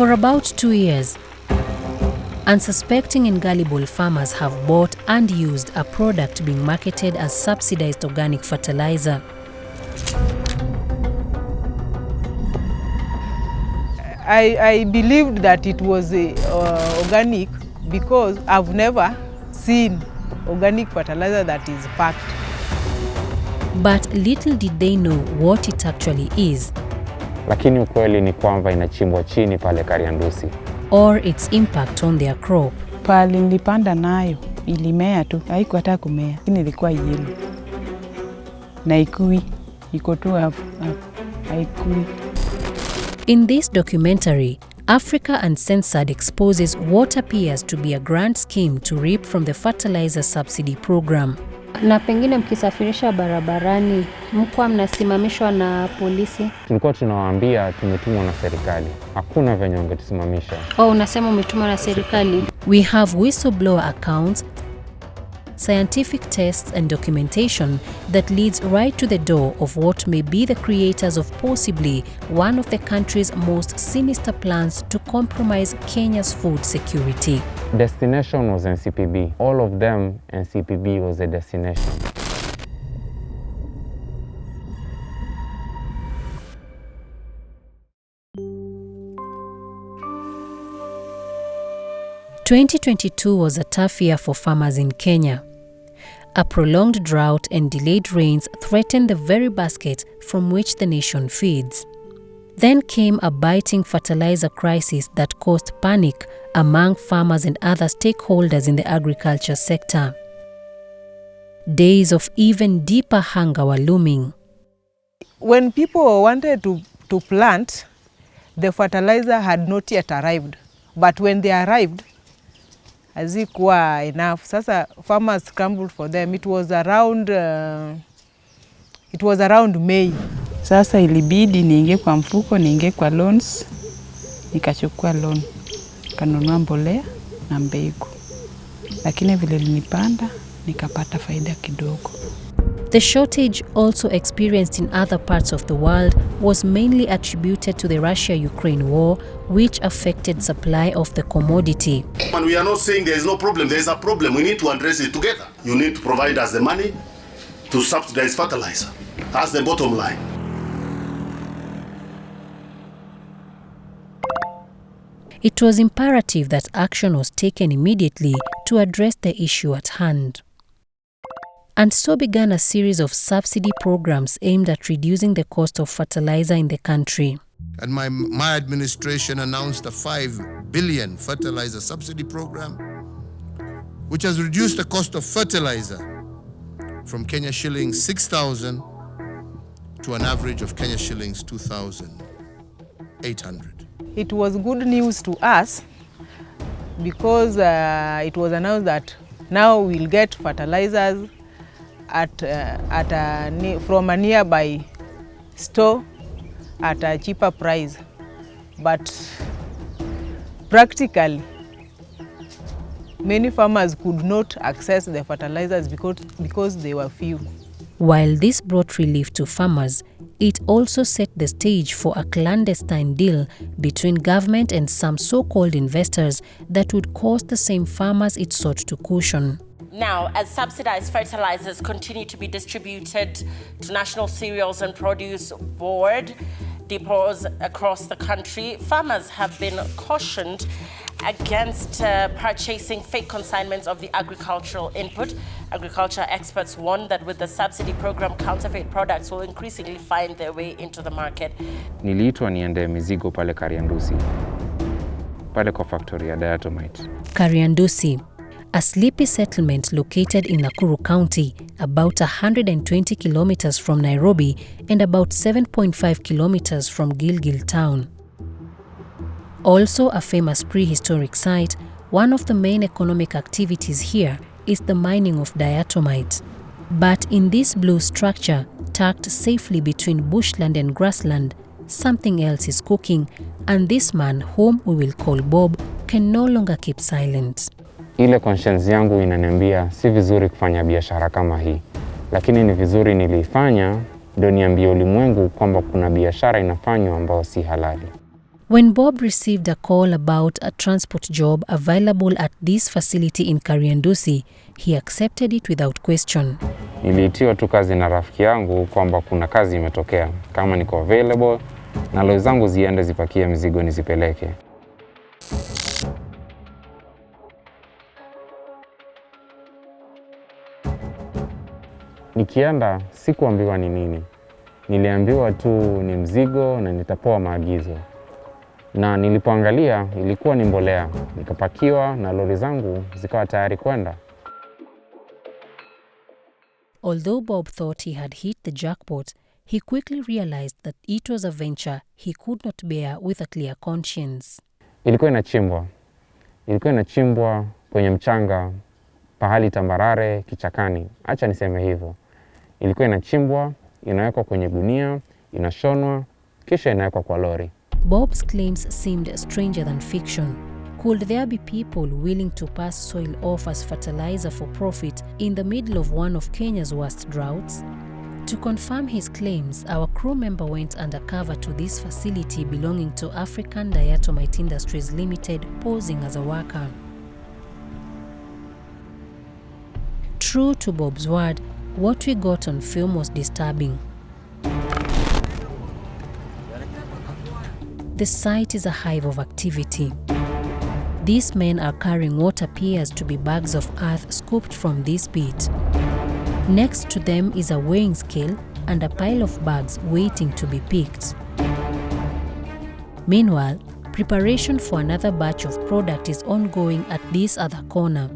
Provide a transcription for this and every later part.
For about 2 years, unsuspecting and gullible farmers have bought and used a product being marketed as subsidized organic fertilizer. I believed that it was organic because I've never seen organic fertilizer that is packed. But little did they know what it actually is. Lakini ukweli ni kwamba inachimbwa chini pale Kariandusi. Or its impact on their crop. Pale nilipanda nayo ilimea tu, haikuwa hata kumea. Lakini ilikuwa yellow. Na iko tu hapo, haikui. In this documentary, Africa Uncensored exposes what appears to be a grand scheme to reap from the fertilizer subsidy program. Na pengine mkisafirisha barabarani, mkwa mnasimamishwa na polisi? Tulikuwa tunawaambia tumetumwa na serikali. Hakuna venye wangetusimamisha. Unasema umetumwa na serikali? We have whistleblower accounts, scientific tests and documentation that leads right to the door of what may be the creators of possibly one of the country's most sinister plans to compromise Kenya's food security. Destination was NCPB. All of them, NCPB was the destination. "2022 was a tough year for farmers in Kenya. A prolonged drought and delayed rains threatened the very basket from which the nation feeds. Then came a biting fertilizer crisis that caused panic among farmers and other stakeholders in the agriculture sector. Days of even deeper hunger were looming. When people wanted to plant, the fertilizer had not yet arrived. But when they arrived, hazikuwa enough. Sasa farmers scrambled for them. It was around May. Sasa ilibidi niingie kwa mfuko, niingie kwa loans, nikachukua loan, kanunua mbolea na mbegu. Lakini vile nilipanda, nikapata faida kidogo. The shortage also experienced in other parts of the world was mainly attributed to the Russia-Ukraine war, which affected supply of the commodity. And we are not saying there is no problem. There is a problem. We need to address it together. You need to provide us the money to subsidize fertilizer. That's the bottom line. It was imperative that action was taken immediately to address the issue at hand. And so began a series of subsidy programs aimed at reducing the cost of fertilizer in the country. And my administration announced a 5 billion fertilizer subsidy program, which has reduced the cost of fertilizer from Kenya shillings 6,000 to an average of Kenya shillings 2,800. It was good news to us because it was announced that now we'll get fertilizers from a nearby store at a cheaper price. But practically, many farmers could not access the fertilizers because they were few. While this brought relief to farmers, it also set the stage for a clandestine deal between government and some so-called investors that would cost the same farmers it sought to cushion. Now, as subsidized fertilizers continue to be distributed to National Cereals and Produce Board depots across the country, farmers have been cautioned against purchasing fake consignments of the agricultural input. Agriculture experts warn that with the subsidy program, counterfeit products will increasingly find their way into the market. Niliitwa niende mizigo pale Kariandusi, pale kwa factory ya diatomite. Kariandusi, a sleepy settlement located in Nakuru County, about 120 kilometers from Nairobi and about 7.5 kilometers from Gilgil town. Also a famous prehistoric site, one of the main economic activities here is the mining of diatomite. But in this blue structure, tucked safely between bushland and grassland, something else is cooking, and this man, whom we will call Bob, can no longer keep silent. Ile conscience yangu inaniambia si vizuri kufanya biashara kama hii, lakini ni vizuri nilifanya ndio niambie ulimwengu kwamba kuna biashara inafanywa ambayo si halali. When Bob received a call about a transport job available at this facility in Kariandusi, he accepted it without question. Niliitiwa tu kazi na rafiki yangu kwamba kuna kazi imetokea, kama niko available na lori zangu ziende zipakie mzigo nizipeleke. Nikienda sikuambiwa ni nini. Niliambiwa tu ni mzigo na nitapewa maagizo. Na nilipoangalia ilikuwa ni mbolea. Nikapakiwa na lori zangu zikawa tayari kwenda. Although Bob thought he had hit the jackpot, he quickly realized that it was a venture he could not bear with a clear conscience. Ilikuwa inachimbwa kwenye mchanga, pahali tambarare, kichakani. Acha niseme hivyo. Ilikuwa inachimbwa, inawekwa kwenye gunia, inashonwa, kisha inawekwa kwa lori. Bob's claims seemed stranger than fiction. Could there be people willing to pass soil off as fertilizer for profit in the middle of one of Kenya's worst droughts? To confirm his claims, our crew member went undercover to this facility belonging to African Diatomite Industries Limited, posing as a worker. True to Bob's word, what we got on film was disturbing. The site is a hive of activity. These men are carrying what appears to be bags of earth scooped from this pit. Next to them is a weighing scale and a pile of bags waiting to be picked. Meanwhile, preparation for another batch of product is ongoing at this other corner.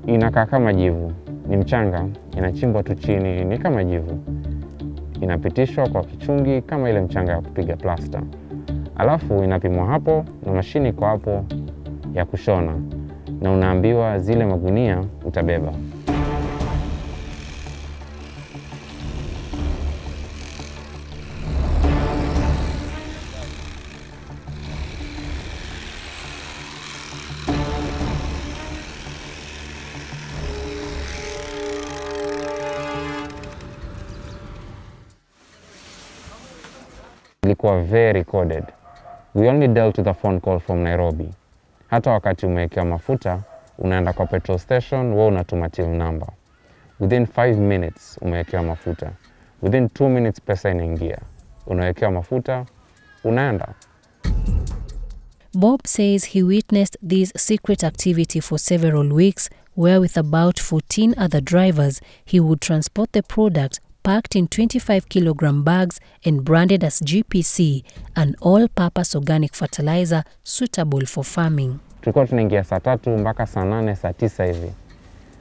Inakaa kama jivu. Ni mchanga, inachimbwa tu chini, ni kama jivu. Inapitishwa kwa kichungi kama ile mchanga ya kupiga plasta. Alafu inapimwa hapo na mashini kwa hapo ya kushona. Na unaambiwa zile magunia utabeba. Ilikuwa very coded. We only dealt with a phone call from Nairobi. Hata wakati umewekewa mafuta, unaenda kwa petrol station, wewe unatuma till number. Within 5 minutes umewekewa mafuta. Within 2 minutes pesa inaingia. Unawekewa mafuta, unaenda. Bob says he witnessed this secret activity for several weeks, where with about 14 other drivers, he would transport the product packed in 25-kilogram bags and branded as GPC, an all-purpose organic fertilizer suitable for farming. Tulikuwa tunaingia saa 3 mpaka saa 8, saa 9 hivi.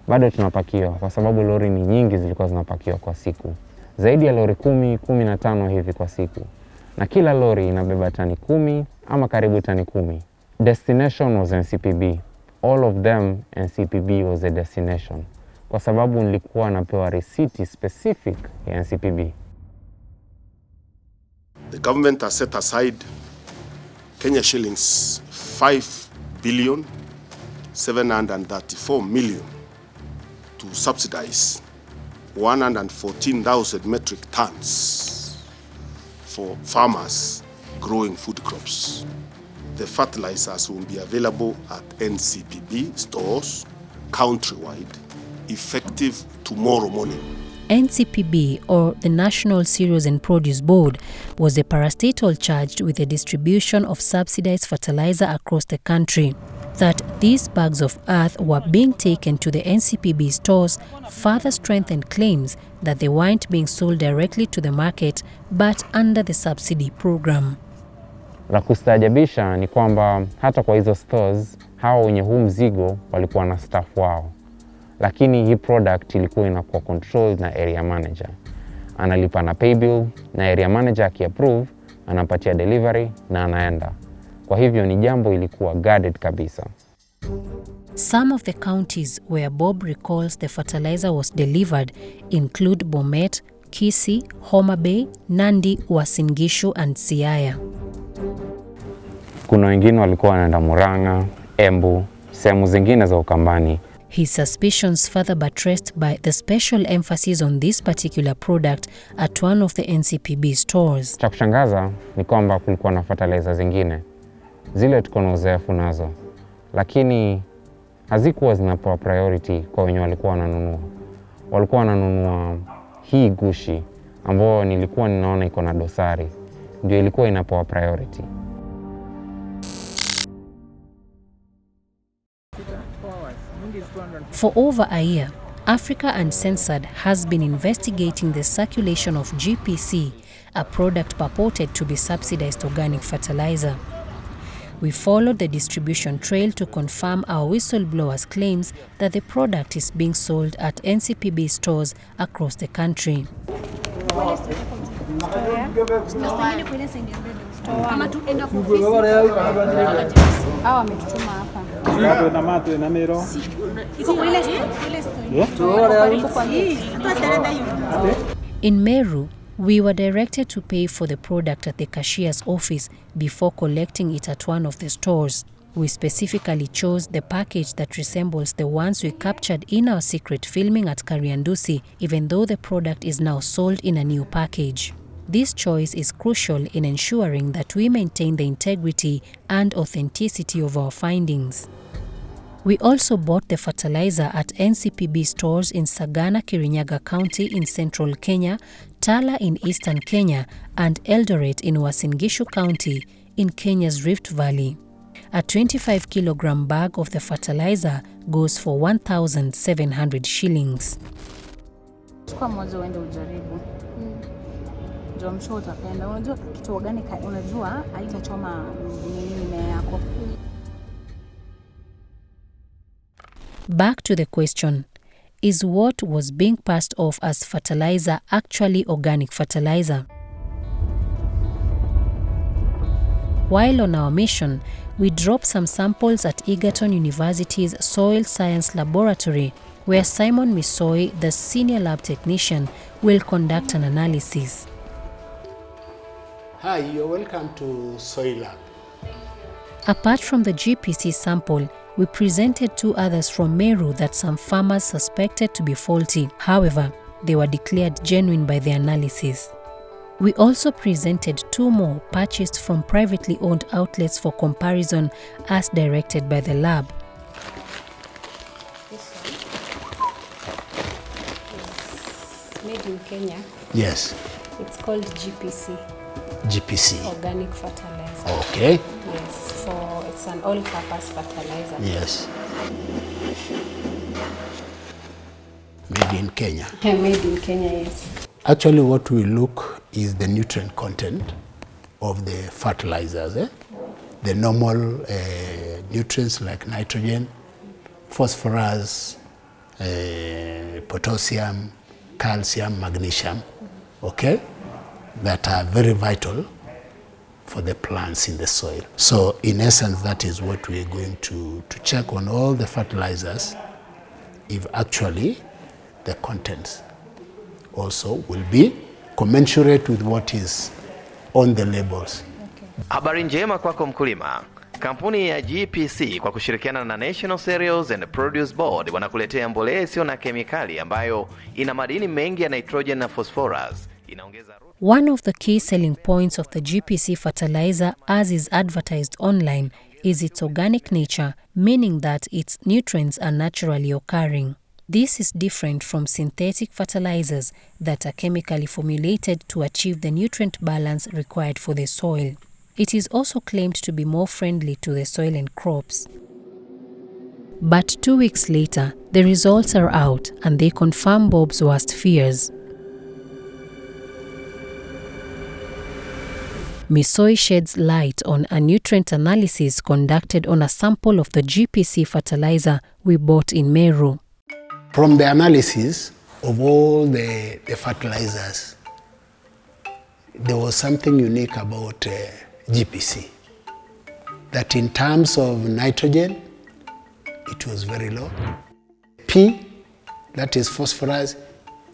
Bado tunapakiwa kwa sababu lori ni nyingi zilikuwa zinapakiwa kwa siku. Zaidi ya lori 10, 15 hivi kwa siku. Na kila lori inabeba tani 10 ama karibu tani 10. Destination was NCPB. All of them NCPB was a destination. Kwa sababu nilikuwa napewa receipt specific ya NCPB. The government has set aside Kenya shillings 5,734 million to subsidize 114,000 metric tons for farmers growing food crops. The fertilizers will be available at NCPB stores countrywide, effective tomorrow morning. NCPB, or the National Cereals and Produce Board, was the parastatal charged with the distribution of subsidized fertilizer across the country. That these bags of earth were being taken to the NCPB stores further strengthened claims that they weren't being sold directly to the market but under the subsidy program. La kustaajabisha ni kwamba hata kwa hizo stores, hao wenye huu mzigo walikuwa na staff wao. Lakini hii product ilikuwa inakuwa controlled na area manager. Analipa na pay bill na area manager akiapprove, anapatia delivery na anaenda. Kwa hivyo ni jambo ilikuwa guarded kabisa. Some of the counties where Bob recalls the fertilizer was delivered include Bomet, Kisii, Homa Bay, Nandi, Uasin Gishu and Siaya. Kuna wengine walikuwa wanaenda Murang'a, Embu, sehemu zingine za Ukambani. His suspicions further buttressed by the special emphasis on this particular product at one of the NCPB stores. Cha kushangaza ni kwamba kulikuwa na fertilizer zingine. Zile tuko na uzoefu nazo. Lakini hazikuwa zinapewa priority kwa wenye walikuwa wananunua. Walikuwa wananunua hii gushi ambayo nilikuwa ninaona iko na dosari. Ndio ilikuwa inapewa priority. For over a year, Africa Uncensored has been investigating the circulation of GPC, a product purported to be subsidized organic fertilizer. We followed the distribution trail to confirm our whistleblowers' claims that the product is being sold at NCPB stores across the country. In Meru, we were directed to pay for the product at the cashier's office before collecting it at one of the stores. We specifically chose the package that resembles the ones we captured in our secret filming at Kariandusi, even though the product is now sold in a new package. This choice is crucial in ensuring that we maintain the integrity and authenticity of our findings. We also bought the fertilizer at NCPB stores in Sagana, Kirinyaga County in central Kenya, Tala in eastern Kenya, and Eldoret in Uasin Gishu County in Kenya's Rift Valley. A 25-kilogram bag of the fertilizer goes for 1,700 shillings. Chukua moja uende ujaribu. Ndio msho utapenda. Unajua kitu organic, unajua haitachoma mimea yako. Back to the question, is what was being passed off as fertilizer actually organic fertilizer? While on our mission, we dropped some samples at Egerton University's Soil Science Laboratory, where Simon Misoi, the senior lab technician, will conduct an analysis. Hi, you're welcome to Soil Lab. Apart from the GPC sample, we presented 2 others from Meru that some farmers suspected to be faulty. However, they were declared genuine by the analysis. We also presented 2 more purchased from privately owned outlets for comparison as directed by the lab. This one is made in Kenya. Yes. It's called GPC. GPC. Organic fertilizer. Okay. Yes, it's an all-purpose fertilizer. Yes. Made in Kenya. Yeah, made in Kenya, yes. Actually, what we look is the nutrient content of the fertilizers. The normal nutrients like nitrogen, phosphorus, potassium, calcium, magnesium, okay, that are very vital for the plants in the soil. So in essence, that is what we're going to check on all the fertilizers, if actually the contents also will be commensurate with what is on the labels. Habari njema kwako mkulima. Kampuni ya GPC kwa kushirikiana na National Cereals and Produce Board wanakuletea mbolea isiyo na kemikali ambayo ina madini mengi ya nitrogen na phosphorus. One of the key selling points of the GPC fertilizer, as is advertised online, is its organic nature, meaning that its nutrients are naturally occurring. This is different from synthetic fertilizers that are chemically formulated to achieve the nutrient balance required for the soil. It is also claimed to be more friendly to the soil and crops. But 2 weeks later, the results are out and they confirm Bob's worst fears. Misoi sheds light on a nutrient analysis conducted on a sample of the GPC fertilizer we bought in Meru. From the analysis of all the fertilizers, there was something unique about GPC. That in terms of nitrogen, it was very low. P, that is phosphorus,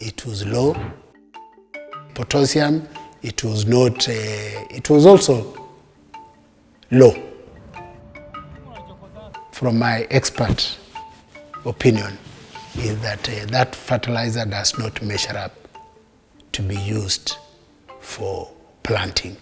it was low. Potassium, it was not, it was also low. From my expert opinion is that that fertilizer does not measure up to be used for planting.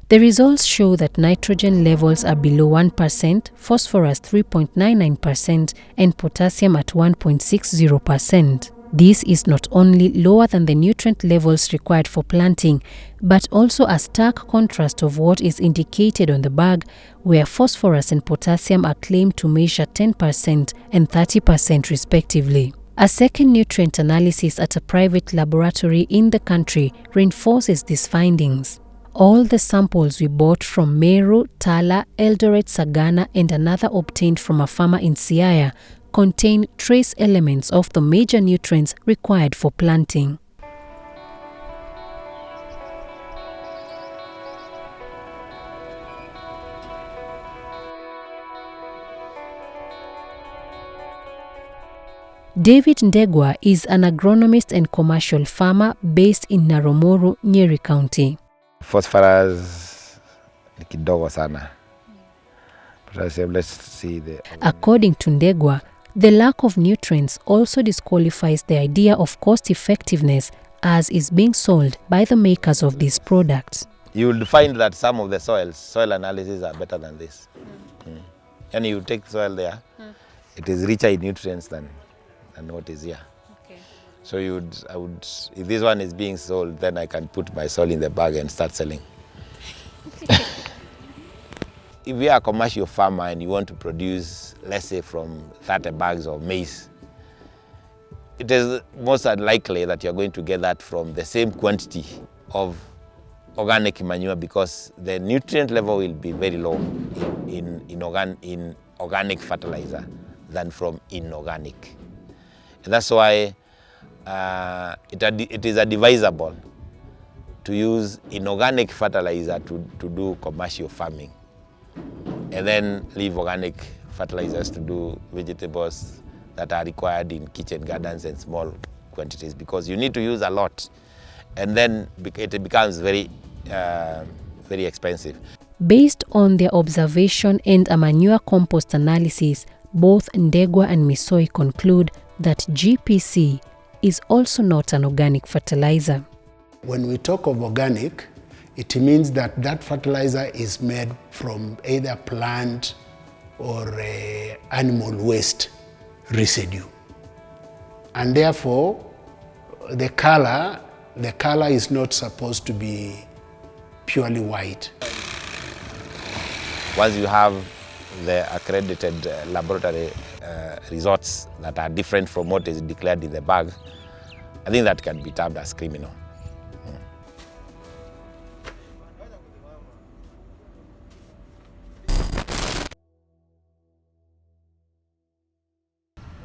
The results show that nitrogen levels are below 1%, phosphorus 3.99%, and potassium at 1.60%. This is not only lower than the nutrient levels required for planting, but also a stark contrast of what is indicated on the bag, where phosphorus and potassium are claimed to measure 10% and 30% respectively. A second nutrient analysis at a private laboratory in the country reinforces these findings. All the samples we bought from Meru, Tala, Eldoret, Sagana, and another obtained from a farmer in Siaya contain trace elements of the major nutrients required for planting. David Ndegwa is an agronomist and commercial farmer based in Naromoru, Nyeri County. Phosphorus ni kidogo sana. Let's see According to Ndegwa, the lack of nutrients also disqualifies the idea of cost effectiveness as is being sold by the makers of these products. You will find that some of the soil analysis are better than this. And you take soil there, it is richer in nutrients than what is here. Okay. So if this one is being sold, then I can put my soil in the bag and start selling. If you are a commercial farmer and you want to produce, let's say, from 30 bags of maize, it is most unlikely that you're going to get that from the same quantity of organic manure, because the nutrient level will be very low in organic fertilizer than from inorganic. And that's why it is advisable to use inorganic fertilizer to do commercial farming, and then leave organic fertilizers to do vegetables that are required in kitchen gardens and small quantities, because you need to use a lot, and then it becomes very expensive. Based on their observation and a manure compost analysis, both Ndegwa and Misoi conclude that GPC is also not an organic fertilizer. When we talk of organic, it means that that fertilizer is made from either plant or animal waste residue. And therefore, the color is not supposed to be purely white. Once you have the accredited laboratory results that are different from what is declared in the bag, I think that can be termed as criminal.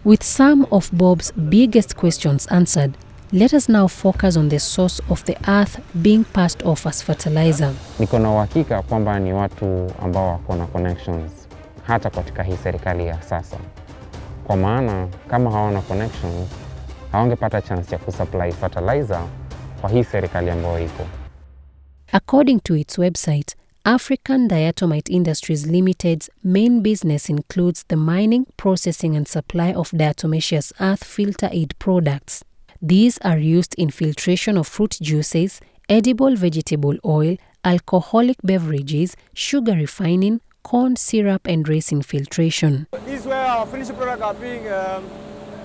With some of Bob's biggest questions answered, let us now focus on the source of the earth being passed off as fertilizer. Niko na uhakika kwamba ni watu ambao wako na connections hata katika hii serikali ya sasa. Kwa maana kama hawana connections, hawangepata chance ya kusupply fertilizer kwa hii serikali ambayo iko. According to its website, African Diatomite Industries Limited's main business includes the mining, processing and supply of diatomaceous earth filter aid products. These are used in filtration of fruit juices, edible vegetable oil, alcoholic beverages, sugar refining, corn syrup and resin filtration. This is where our finished products are being,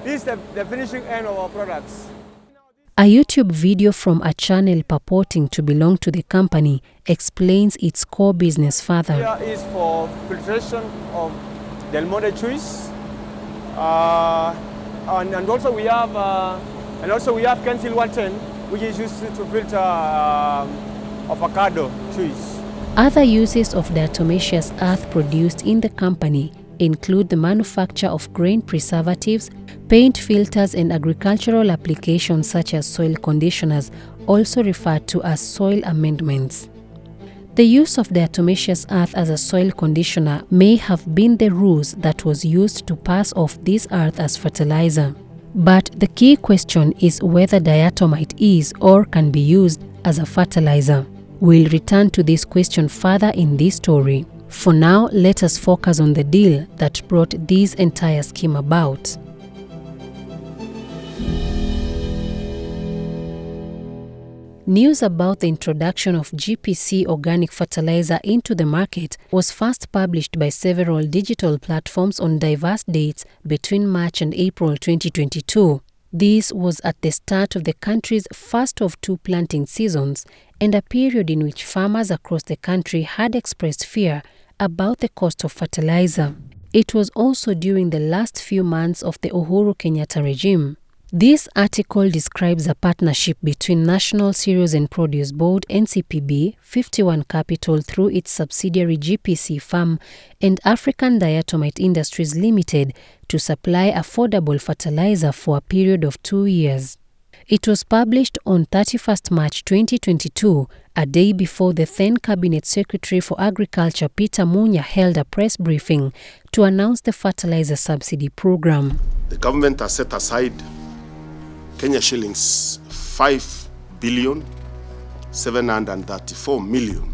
this is the finishing end of our products. A YouTube video from a channel purporting to belong to the company explains its core business further. Here is for filtration of Del Monte cheese, and also we have Kensil 110, which is used to filter avocado cheese. Other uses of diatomaceous earth produced in the company include the manufacture of grain preservatives, paint filters and agricultural applications such as soil conditioners, also referred to as soil amendments. The use of diatomaceous earth as a soil conditioner may have been the ruse that was used to pass off this earth as fertilizer. But the key question is whether diatomite is or can be used as a fertilizer. We'll return to this question further in this story. For now, let us focus on the deal that brought this entire scheme about. News about the introduction of GPC organic fertilizer into the market was first published by several digital platforms on diverse dates between March and April 2022. This was at the start of the country's first of two planting seasons and a period in which farmers across the country had expressed fear about the cost of fertilizer. It was also during the last few months of the Uhuru Kenyatta regime. This article describes a partnership between National Cereals and Produce Board (NCPB), 51 Capital through its subsidiary GPC Farm, and African Diatomite Industries Limited to supply affordable fertilizer for a period of 2 years. It was published on 31st March 2022, a day before the then Cabinet Secretary for Agriculture Peter Munya held a press briefing to announce the fertilizer subsidy program. The government has set aside Kenya shillings 5,734 million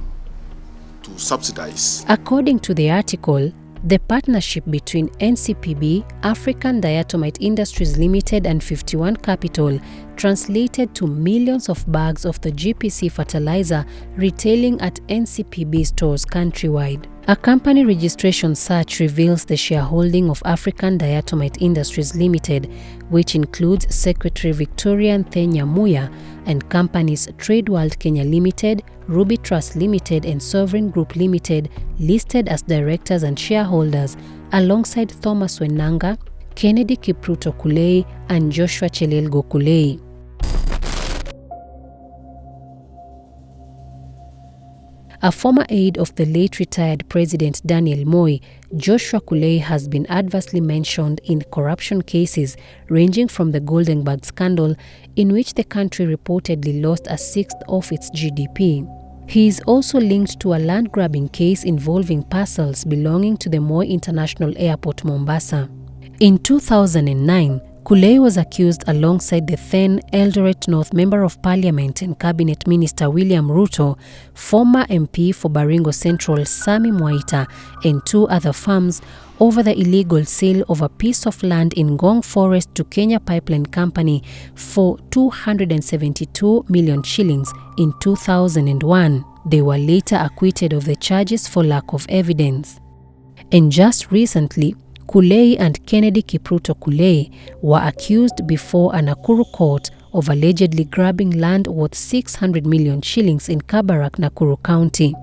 to subsidize. According to the article, the partnership between NCPB, African Diatomite Industries Limited and 51 Capital translated to millions of bags of the GPC fertilizer retailing at NCPB stores countrywide. A company registration search reveals the shareholding of African Diatomite Industries Limited, which includes Secretary Victoria Nthenya Muya, and companies Tradeworld Kenya Limited, Ruby Trust Limited and Sovereign Group Limited, listed as directors and shareholders, alongside Thomas Wenanga, Kennedy Kipruto Kulei and Joshua Chelelgo Kulei. A former aide of the late retired President Daniel Moi, Joshua Kulei has been adversely mentioned in corruption cases ranging from the Goldenberg scandal, in which the country reportedly lost a sixth of its GDP. He is also linked to a land-grabbing case involving parcels belonging to the Moi International Airport, Mombasa. In 2009, Kulei was accused alongside the then Eldoret North Member of Parliament and Cabinet Minister William Ruto, former MP for Baringo Central Sami Mwaita, and 2 other firms over the illegal sale of a piece of land in Ngong Forest to Kenya Pipeline Company for 272 million shillings in 2001. They were later acquitted of the charges for lack of evidence. And just recently, Kulei and Kennedy Kipruto Kulei were accused before a Nakuru court of allegedly grabbing land worth 600 million shillings in Kabarak, Nakuru County.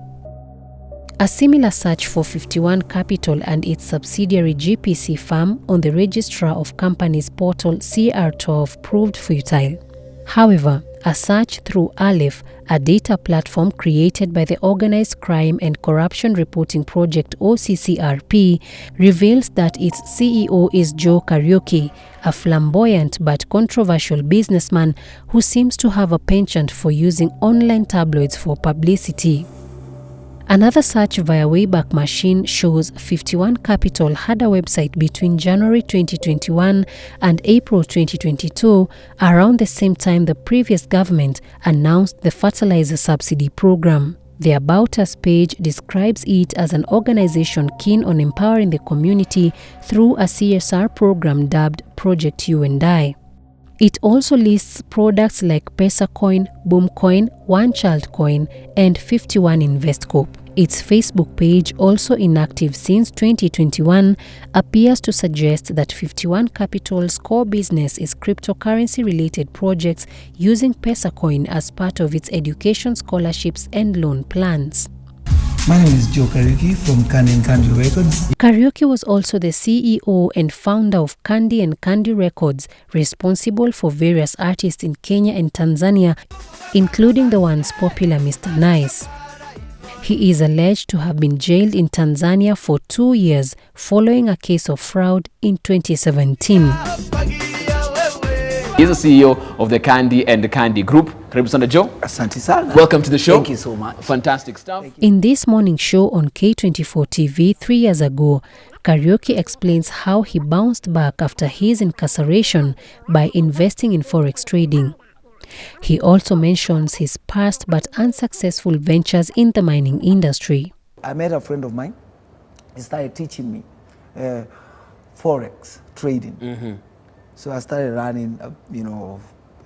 A similar search for 51 Capital and its subsidiary GPC Farm on the Registrar of Companies portal CR12 proved futile. However, a search through Aleph, a data platform created by the Organized Crime and Corruption Reporting Project OCCRP, reveals that its CEO is Joe Kariuki, a flamboyant but controversial businessman who seems to have a penchant for using online tabloids for publicity. Another search via Wayback Machine shows 51 Capital had a website between January 2021 and April 2022, around the same time the previous government announced the fertilizer subsidy program. The About Us page describes it as an organization keen on empowering the community through a CSR program dubbed Project You and I. It also lists products like PesaCoin, BoomCoin, One Child Coin, and 51 InvestCorp. Its Facebook page, also inactive since 2021, appears to suggest that 51 Capital's core business is cryptocurrency-related projects using PesaCoin as part of its education scholarships and loan plans. My name is Joe Kariuki from Candy and Candy Records. Kariuki was also the CEO and founder of Candy and Candy Records, responsible for various artists in Kenya and Tanzania, including the once popular Mr. Nice. He is alleged to have been jailed in Tanzania for 2 years following a case of fraud in 2017. He's the CEO of the Candy and Candy Group. Karibu sana Joe. Asante sana. Welcome to the show. Thank you so much. Fantastic stuff. In this morning show on K24 TV 3 years ago, Kariuki explains how he bounced back after his incarceration by investing in forex trading. He also mentions his past but unsuccessful ventures in the mining industry. I met a friend of mine he started teaching me forex trading. So I started learning, you know,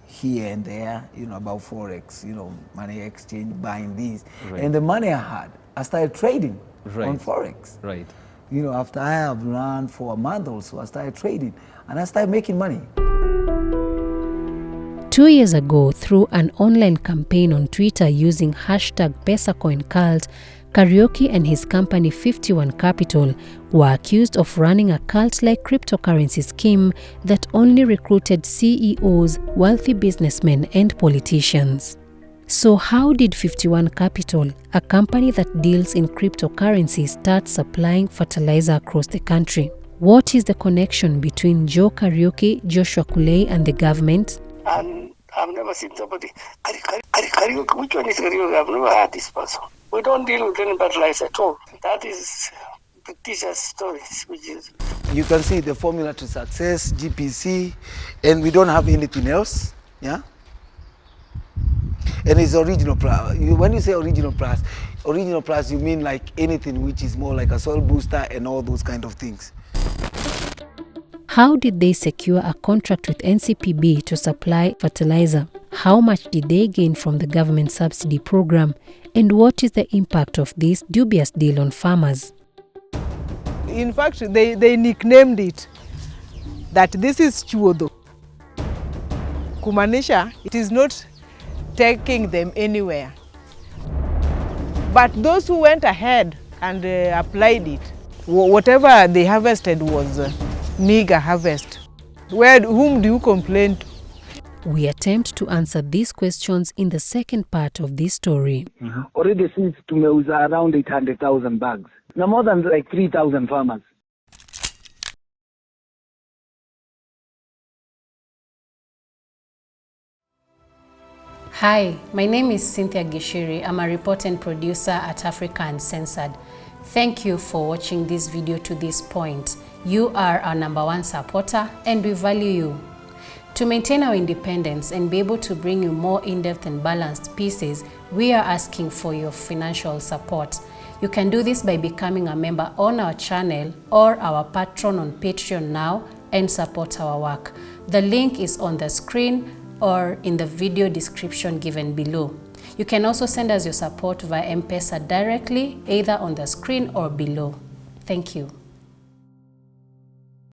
here and there, you know, about forex, you know, money exchange, buying these, and the money I had, I started trading on forex. You know, after I have learned for a month or so, I started trading and I started making money. 2 years ago, through an online campaign on Twitter using hashtag #PesaCoinCult, Karaoke and his company 51 Capital were accused of running a cult-like cryptocurrency scheme that only recruited CEOs, wealthy businessmen, and politicians. So how did 51 Capital, a company that deals in cryptocurrency, start supplying fertilizer across the country? What is the connection between Joe Karaoke, Joshua Kulei, and the government? I've never seen somebody. Karaoke, which one is Karaoke? I've never heard this person. We don't deal with any fertilizer at all. That is the teacher's stories, which is. You can see the formula to success, GPC, and we don't have anything else. Yeah. And it's original plus. When you say original plus, you mean like anything which is more like a soil booster and all those kind of things. How did they secure a contract with NCPB to supply fertilizer? How much did they gain from the government subsidy program? And what is the impact of this dubious deal on farmers? In fact, they nicknamed it that this is chuodo. Kumanisha, it is not taking them anywhere. But those who went ahead and applied it, whatever they harvested was meager harvest. Whom do you complain to? We attempt to answer these questions in the second part of this story. Already since tumeuza around 800,000 bags. Now more than like 3,000 farmers. Hi, my name is Cynthia Gishiri. I'm a reporter and producer at Africa Uncensored. Thank you for watching this video to this point. You are our #1 supporter and we value you. To maintain our independence and be able to bring you more in-depth and balanced pieces, we are asking for your financial support. You can do this by becoming a member on our channel or our patron on Patreon now and support our work. The link is on the screen or in the video description given below. You can also send us your support via M-Pesa directly, either on the screen or below. Thank you.